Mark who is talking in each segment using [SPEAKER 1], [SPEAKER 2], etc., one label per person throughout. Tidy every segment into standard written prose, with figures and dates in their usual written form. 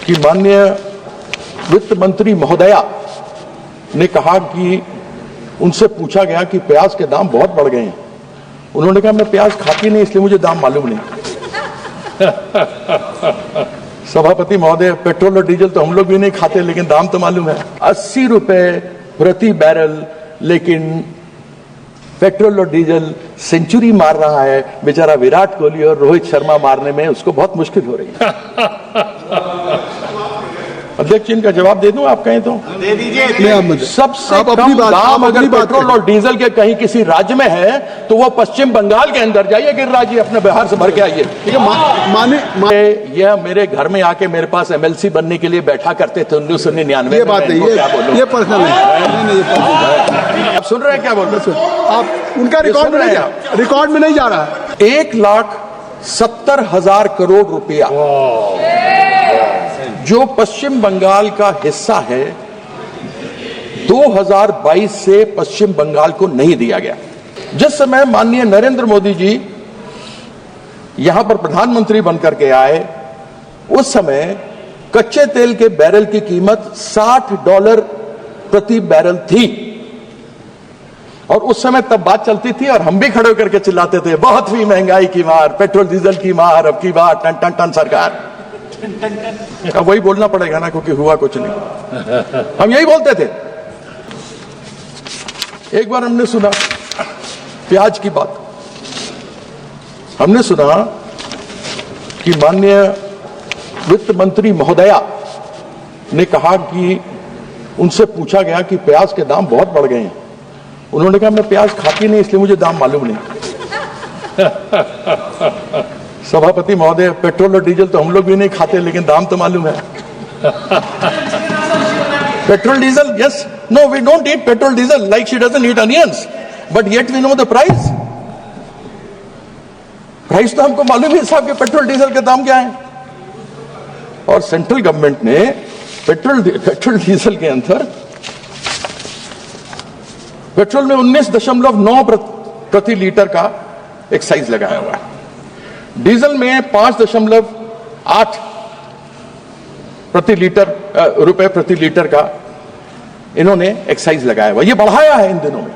[SPEAKER 1] कि माननीय वित्त मंत्री महोदया ने कहा कि उनसे पूछा गया कि प्याज के दाम बहुत बढ़ गए हैं। उन्होंने कहा मैं प्याज खाती नहीं इसलिए मुझे दाम मालूम नहीं। सभापति महोदय, पेट्रोल और डीजल तो हम लोग भी नहीं खाते लेकिन दाम तो मालूम है। 80 रुपए प्रति बैरल, लेकिन पेट्रोल और डीजल सेंचुरी मार रहा है। बेचारा विराट कोहली और रोहित शर्मा मारने में उसको बहुत मुश्किल हो रही है। अध्यक्ष, इनका जवाब दे दूं आप कहें तो?
[SPEAKER 2] दे दीजिए।
[SPEAKER 1] सबसे कम दाम अगर पेट्रोल और डीजल के कहीं किसी राज्य में है तो वो पश्चिम बंगाल के अंदर जाइए, गिरिराज जी अपने बिहार से भर के आइए। यह मेरे घर में आके मेरे पास MLC बनने के लिए बैठा करते थे 1999 में।
[SPEAKER 3] बात है, ये पर्सनल है।
[SPEAKER 1] आप सुन रहे हैं क्या बोल रहे हैं?
[SPEAKER 3] आप उनका रिकॉर्ड में नहीं जा रहा है।
[SPEAKER 1] 1,70,000 करोड़ रुपया जो पश्चिम बंगाल का हिस्सा है 2022 से पश्चिम बंगाल को नहीं दिया गया। जिस समय माननीय नरेंद्र मोदी जी यहां पर प्रधानमंत्री बनकर के आए उस समय कच्चे तेल के बैरल की कीमत $60 प्रति बैरल थी और उस समय तब बात चलती थी और हम भी खड़े होकर के चिल्लाते थे बहुत ही महंगाई की मार, पेट्रोल डीजल की मार, अब की बार टन टन टन सरकार। अब वही बोलना पड़ेगा ना, क्योंकि हुआ कुछ नहीं। हम यही बोलते थे। एक बार हमने सुना प्याज की बात, हमने सुना कि माननीय वित्त मंत्री महोदया ने कहा कि उनसे पूछा गया कि प्याज के दाम बहुत बढ़ गए हैं। उन्होंने कहा मैं प्याज खाती नहीं इसलिए मुझे दाम मालूम नहीं। सभापति महोदय, पेट्रोल और डीजल तो हम लोग भी नहीं खाते लेकिन दाम तो मालूम है। Petrol diesel, yes, no we don't eat petrol diesel like she doesn't eat onions, but yet we know the price. Price तो हमको मालूम है साहब कि पेट्रोल डीजल के दाम क्या है। और सेंट्रल गवर्नमेंट ने पेट्रोल डीजल के अंदर पेट्रोल में 19.9 प्रति लीटर का एक्साइज लगाया हुआ है, डीजल में 5.8 रुपए प्रति लीटर का इन्होंने एक्साइज लगाया हुआ। ये बढ़ाया है इन दिनों में।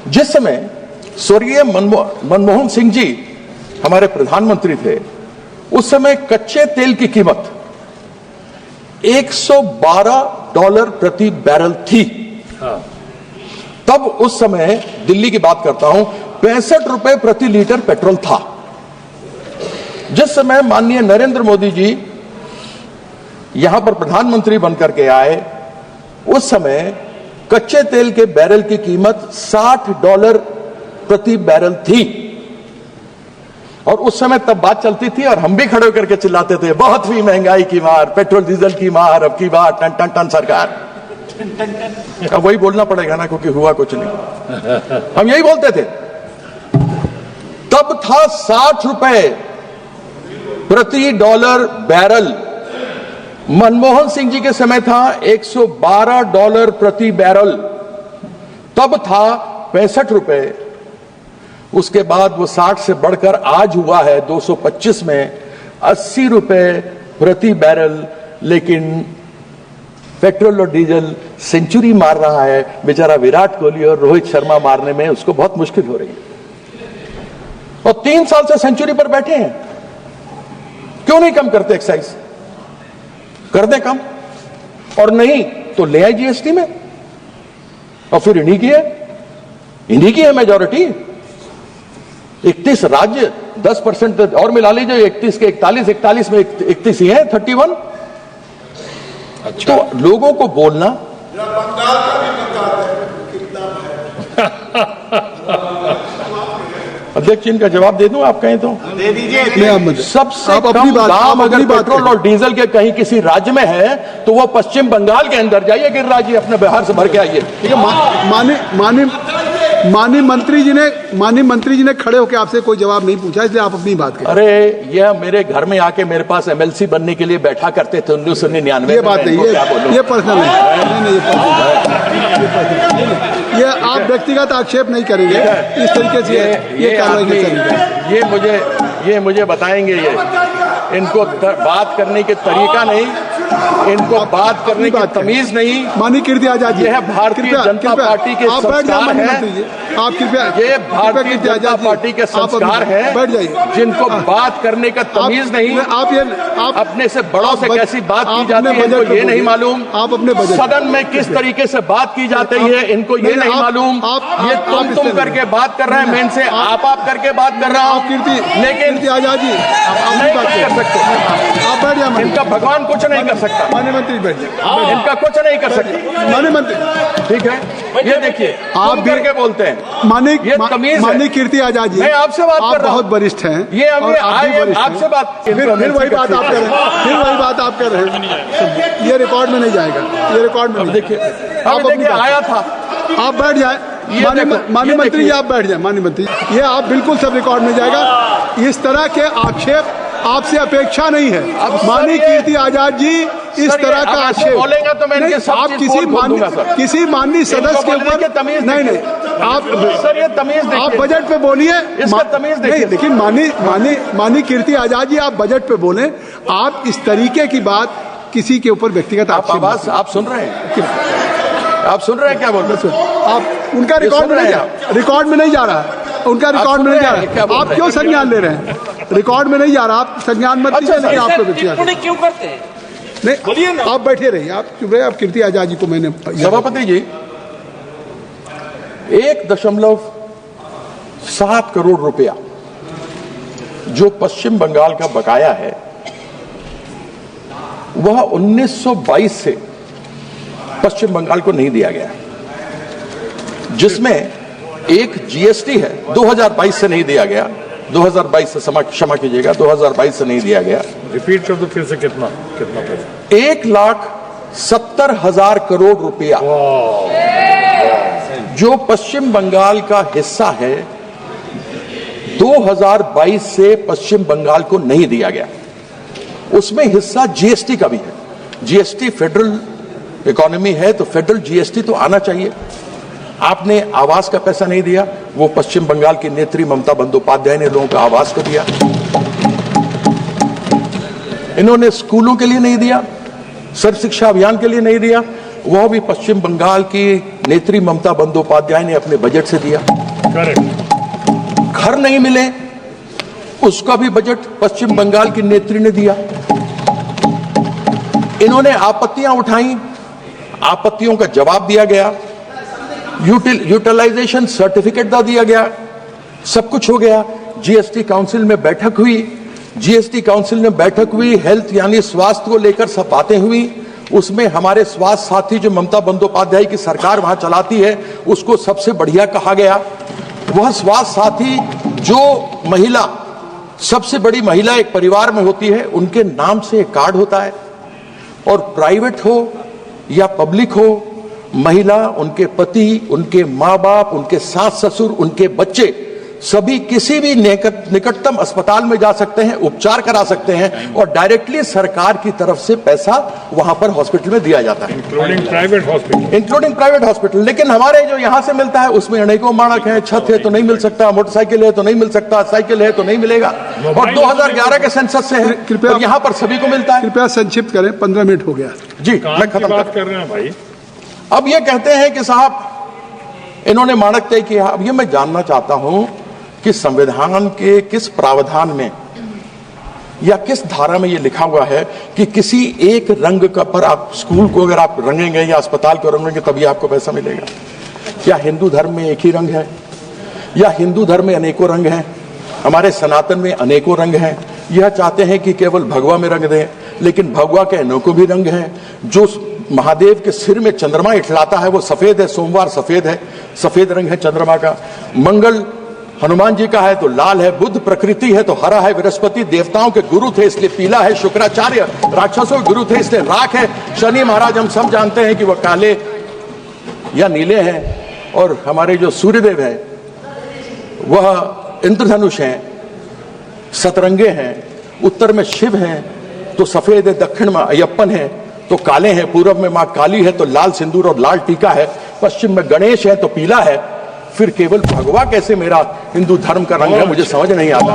[SPEAKER 1] जिस समय स्वर्गीय मनमोहन सिंह जी हमारे प्रधानमंत्री थे उस समय कच्चे तेल की कीमत $112 प्रति बैरल थी। तब उस समय दिल्ली की बात करता हूं 65 रुपए प्रति लीटर पेट्रोल था। जिस समय माननीय नरेंद्र मोदी जी यहां पर प्रधानमंत्री बनकर के आए उस समय कच्चे तेल के बैरल की कीमत $60 प्रति बैरल थी और उस समय तब बात चलती थी और हम भी खड़े होकर के चिल्लाते थे बहुत ही महंगाई की मार, पेट्रोल डीजल की मार, अब की बार टन टन टन सरकार। अब वही बोलना पड़ेगा ना, क्योंकि हुआ कुछ नहीं। हम यही बोलते थे। तब था 60 रुपए प्रति डॉलर बैरल। मनमोहन सिंह जी के समय था $112 प्रति बैरल। तब था 65 रुपए। उसके बाद वो 60 से बढ़कर आज हुआ है 225 में 80 रुपए प्रति बैरल, लेकिन पेट्रोल और डीजल सेंचुरी मार रहा है। बेचारा विराट कोहली और रोहित शर्मा मारने में उसको बहुत मुश्किल हो रही है और 3 साल से सेंचुरी पर बैठे हैं। क्यों नहीं कम करते एक्साइज? कर दे कम, और नहीं तो ले आए GST में। और फिर इन्हीं की है मेजॉरिटी। 31 राज्य 10% और मिला लीजिए, 31 के 41 में 31 ही है, 31। अच्छा। तो लोगों को बोलना
[SPEAKER 2] बंगाल का भी बता दें कितना
[SPEAKER 1] अध्यक्ष, इनका जवाब दे दूं आप कहें तो?
[SPEAKER 2] दे दीजिए।
[SPEAKER 1] सबसे कम दाम अगर पेट्रोल और डीजल के कहीं किसी राज्य में है तो वो पश्चिम बंगाल के अंदर जाइए, गिरिराज जी अपने बिहार से भर के आइए।
[SPEAKER 3] माननीय मंत्री जी ने खड़े होकर आपसे कोई जवाब नहीं पूछा, इसलिए आप अपनी बात करें।
[SPEAKER 1] अरे यह मेरे घर में आके मेरे पास MLC बनने के लिए बैठा करते थे 1999 में।
[SPEAKER 3] ये बात है, ये पर्सनल है। ये आप व्यक्तिगत आक्षेप नहीं करेंगे इस तरीके से।
[SPEAKER 1] ये मुझे बताएंगे। ये इनको बात करने के तरीका नहीं। इनको बात करने की तमीज नहीं।
[SPEAKER 3] माननीय कीर्ति आजाद जी,
[SPEAKER 1] यह भारतीय जनता पार्टी के
[SPEAKER 3] आप बैठ जाइए
[SPEAKER 1] संस्कार
[SPEAKER 3] माननीय
[SPEAKER 1] हैं।
[SPEAKER 3] मंत्री जी, आप कृपया
[SPEAKER 1] ये भारतीय जनता पार्टी के संस्कार हैं,
[SPEAKER 3] बैठ जाइए।
[SPEAKER 1] जिनको बात करने का तमीज नहीं।
[SPEAKER 3] आप
[SPEAKER 1] अपने से बड़ों से कैसी बात की
[SPEAKER 3] आप
[SPEAKER 1] जाती
[SPEAKER 3] अपने
[SPEAKER 1] है इनको
[SPEAKER 3] बजट
[SPEAKER 1] ये
[SPEAKER 3] पे
[SPEAKER 1] नहीं
[SPEAKER 3] बोलिए।
[SPEAKER 1] मालूम।
[SPEAKER 3] आप अपने बजट
[SPEAKER 1] सदन में किस तरीके से बात की जाती है इनको ये नहीं मालूम। ये तुम करके बात कर रहे हैं, मैं इनसे आप करके बात कर रहा
[SPEAKER 3] आप
[SPEAKER 1] हूँ।
[SPEAKER 3] कीर्ति
[SPEAKER 1] लेकिन
[SPEAKER 3] आजाद जी, आप
[SPEAKER 1] नहीं
[SPEAKER 3] बात
[SPEAKER 1] कर सकते।
[SPEAKER 3] आप बैठ जाइए।
[SPEAKER 1] इनका भगवान कुछ नहीं कर सकता।
[SPEAKER 3] माननीय मंत्री बैठ जाइए।
[SPEAKER 1] इनका कुछ नहीं कर सकता।
[SPEAKER 3] माननीय मंत्री,
[SPEAKER 1] ठीक है, ये देखिए
[SPEAKER 3] आप
[SPEAKER 1] तुम
[SPEAKER 3] भी
[SPEAKER 1] करके बोलते हैं।
[SPEAKER 3] माननीय
[SPEAKER 1] ये तमीज है।
[SPEAKER 3] माननीय कीर्ति आजाद जी,
[SPEAKER 1] मैं आपसे बात
[SPEAKER 3] आप
[SPEAKER 1] कर रहा हूं।
[SPEAKER 3] बहुत वरिष्ठ हैं।
[SPEAKER 1] ये
[SPEAKER 3] और
[SPEAKER 1] अभी
[SPEAKER 3] आप भी वरिष्ठ हैं।
[SPEAKER 1] आपसे बात
[SPEAKER 3] फिर वही बात आप कर रहे हैं, फिर वही बात आप कर रहे हैं। ये रिकॉर्ड में नहीं जाएगा, ये रिकॉर्ड में नहीं।
[SPEAKER 1] देखिए
[SPEAKER 3] आप अपनी बात
[SPEAKER 1] आया था।
[SPEAKER 3] आप बैठ जाए। माननीय मंत्री जी, आप बैठ जाए। माननीय मंत्री, ये आप बिल्कुल सब रिकॉर्ड में जाएगा। इस तरह के आक्षेप आपसे अपेक्षा नहीं है। माननीय कीर्ति आजाद जी, इस तरह का आक्षेप
[SPEAKER 1] बोलेंगे तो मैं इनके सब
[SPEAKER 3] आप
[SPEAKER 1] चीज
[SPEAKER 3] किसी
[SPEAKER 1] बोल दूंगा,
[SPEAKER 3] माननीय
[SPEAKER 1] सर।
[SPEAKER 3] किसी माननीय सदस्य के ऊपर
[SPEAKER 1] तमीज
[SPEAKER 3] नहीं, आप
[SPEAKER 1] सर ये तमीज देखिए।
[SPEAKER 3] आप बजट पे बोलिए।
[SPEAKER 1] इसका तमीज देखिए।
[SPEAKER 3] नहीं, लेकिन माननीय कीर्ति आजाद जी, आप बजट पे बोलें। आप इस तरीके की बात किसी के ऊपर व्यक्तिगत
[SPEAKER 1] आप आवाज आप सुन रहे हैं? आप सुन रहे हैं क्या बोल रहे हैं?
[SPEAKER 3] आप उनका रिकॉर्ड में नहीं जा रहा है। उनका रिकॉर्ड में नहीं जा रहा है। आप क्यों संज्ञान ले रहे हैं? रिकॉर्ड में नहीं जा रहा, आप संज्ञान मत लीजिए। लेकिन आपको व्यक्तिगत
[SPEAKER 4] क्यों करते हैं?
[SPEAKER 3] नहीं, बोलिए ना। आप बैठे रहिए, आप चुप रहे। आप कीर्ति आजाद जी को मैंने
[SPEAKER 1] सभापति जी 1.7 करोड़ रुपया जो पश्चिम बंगाल का बकाया है वह 1922 से पश्चिम बंगाल को नहीं दिया गया, जिसमें एक जीएसटी है। 2022 से नहीं दिया गया, 2022 से क्षमा कीजिएगा, 2022 से नहीं दिया गया।
[SPEAKER 5] रिपीट कर दो फिर से, कितना पैसा?
[SPEAKER 1] 1,70,000 करोड़ रुपया जो पश्चिम बंगाल का हिस्सा है 2022 से पश्चिम बंगाल को नहीं दिया गया। उसमें हिस्सा जीएसटी का भी है। जीएसटी फेडरल इकोनॉमी है तो फेडरल जीएसटी तो आना चाहिए। आपने आवास का पैसा नहीं दिया, वो पश्चिम बंगाल की नेत्री ममता बंदोपाध्याय ने लोगों का आवास को दिया। इन्होंने स्कूलों के लिए नहीं दिया, सर्व शिक्षा अभियान के लिए नहीं दिया, वह भी पश्चिम बंगाल की नेत्री ममता बंदोपाध्याय ने अपने बजट से दिया।
[SPEAKER 5] करेक्ट।
[SPEAKER 1] घर नहीं मिले, उसका भी बजट पश्चिम बंगाल की नेत्री ने दिया। इन्होंने आपत्तियां उठाई, आपत्तियों का जवाब दिया गया, यूटिलाइजेशन सर्टिफिकेट दिया गया, सब कुछ हो गया। जीएसटी काउंसिल में बैठक हुई, जीएसटी काउंसिल में बैठक हुई, हेल्थ यानी स्वास्थ्य को लेकर सब बातें हुई। उसमें हमारे स्वास्थ्य साथी जो ममता बंदोपाध्याय की सरकार वहां चलाती है उसको सबसे बढ़िया कहा गया। वह स्वास्थ्य साथी जो महिला, सबसे बड़ी महिला एक परिवार में होती है, उनके नाम से एक कार्ड होता है, और प्राइवेट हो या पब्लिक हो, महिला, उनके पति, उनके माँ बाप, उनके सास ससुर, उनके बच्चे सभी किसी भी निकटतम अस्पताल में जा सकते हैं, उपचार करा सकते हैं, और डायरेक्टली सरकार की तरफ से पैसा वहां पर हॉस्पिटल में दिया जाता है,
[SPEAKER 5] इंक्लूडिंग
[SPEAKER 1] प्राइवेट हॉस्पिटल। लेकिन हमारे जो यहां से मिलता है उसमें अनेकों मानक हैं। छत है तो नहीं मिल सकता, मोटरसाइकिल है तो नहीं मिल सकता, साइकिल है तो नहीं मिलेगा, और 2011 के सेंसस से है,
[SPEAKER 3] कृपया
[SPEAKER 1] और यहां पर सभी को मिलता है।
[SPEAKER 3] कृपया संक्षिप्त करें, 15 मिनट हो गया
[SPEAKER 1] जी, मैं खत्म
[SPEAKER 5] बात कर रहे हैं भाई।
[SPEAKER 1] अब ये कहते हैं कि साहब इन्होंने मानक तय किया। अब ये मैं जानना चाहता हूं कि संविधान के किस प्रावधान में या किस धारा में ये लिखा हुआ है कि किसी एक रंग का पर आप स्कूल को अगर आप रंगेंगे या अस्पताल को रंगेंगे तभी आपको पैसा मिलेगा? क्या हिंदू धर्म में एक ही रंग है, या हिंदू धर्म में अनेकों रंग हैं? हमारे सनातन में अनेकों रंग हैं। यह चाहते हैं कि केवल भगवा में रंग दें, लेकिन भगवा के अनेकों भी रंग हैं। जो महादेव के सिर में चंद्रमा इठलाता है वो सफेद है, सोमवार सफेद है, सफेद रंग है चंद्रमा का। मंगल हनुमान जी का है तो लाल है, बुद्ध प्रकृति है तो हरा है, बृहस्पति देवताओं के गुरु थे इसलिए पीला है, शुक्राचार्य राक्षसों के गुरु थे इसलिए राख है, शनि महाराज हम सब जानते हैं कि वह काले या नीले हैं, और हमारे जो सूर्यदेव है वह इंद्रधनुष हैं, सतरंगे हैं, उत्तर में शिव हैं तो सफेद है, दक्षिण में अयप्पन है तो काले हैं, पूर्व में मां काली है तो लाल सिंदूर और लाल टीका है, पश्चिम में गणेश है तो पीला है। फिर केवल भगवा कैसे मेरा हिंदू धर्म का रंग है, मुझे समझ नहीं आता।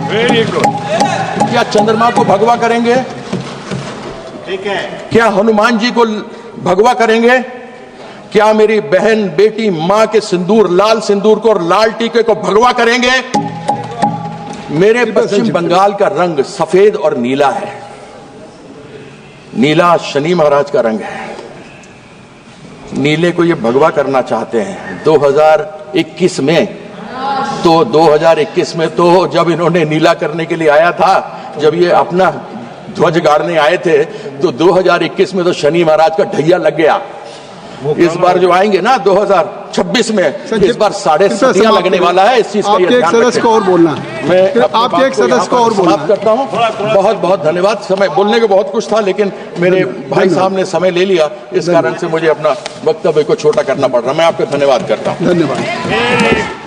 [SPEAKER 5] Very good.
[SPEAKER 1] क्या चंद्रमा को भगवा करेंगे?
[SPEAKER 2] ठीक है।
[SPEAKER 1] क्या हनुमान जी को भगवा करेंगे? क्या मेरी बहन, बेटी, मां के सिंदूर, लाल सिंदूर को और लाल टीके को भगवा करेंगे? मेरे पश्चिम बंगाल का रंग सफेद और नीला है। नीला शनि महाराज का रंग है। नीले को ये भगवा करना चाहते हैं 2021 में। तो 2021 में तो जब इन्होंने नीला करने के लिए आया था, जब ये अपना ध्वज गाड़ने आए थे, तो 2021 में तो शनि महाराज का ढैया लग गया। इस बार जो आएंगे ना 2026 में, इस बार 7.5 लगने वाला है। इस चीज का
[SPEAKER 3] आपके एक सदस्य को और बोलना है।
[SPEAKER 1] मैं
[SPEAKER 3] आपके एक सदस्य को और बोलना
[SPEAKER 1] समाप्त करता हूं। बहुत बहुत धन्यवाद। समय बोलने को बहुत कुछ था, लेकिन मेरे भाई साहब ने समय ले लिया, इस कारण से मुझे अपना वक्तव्य को छोटा करना पड़ रहा। मैं आपका धन्यवाद करता हूं।
[SPEAKER 3] धन्यवाद।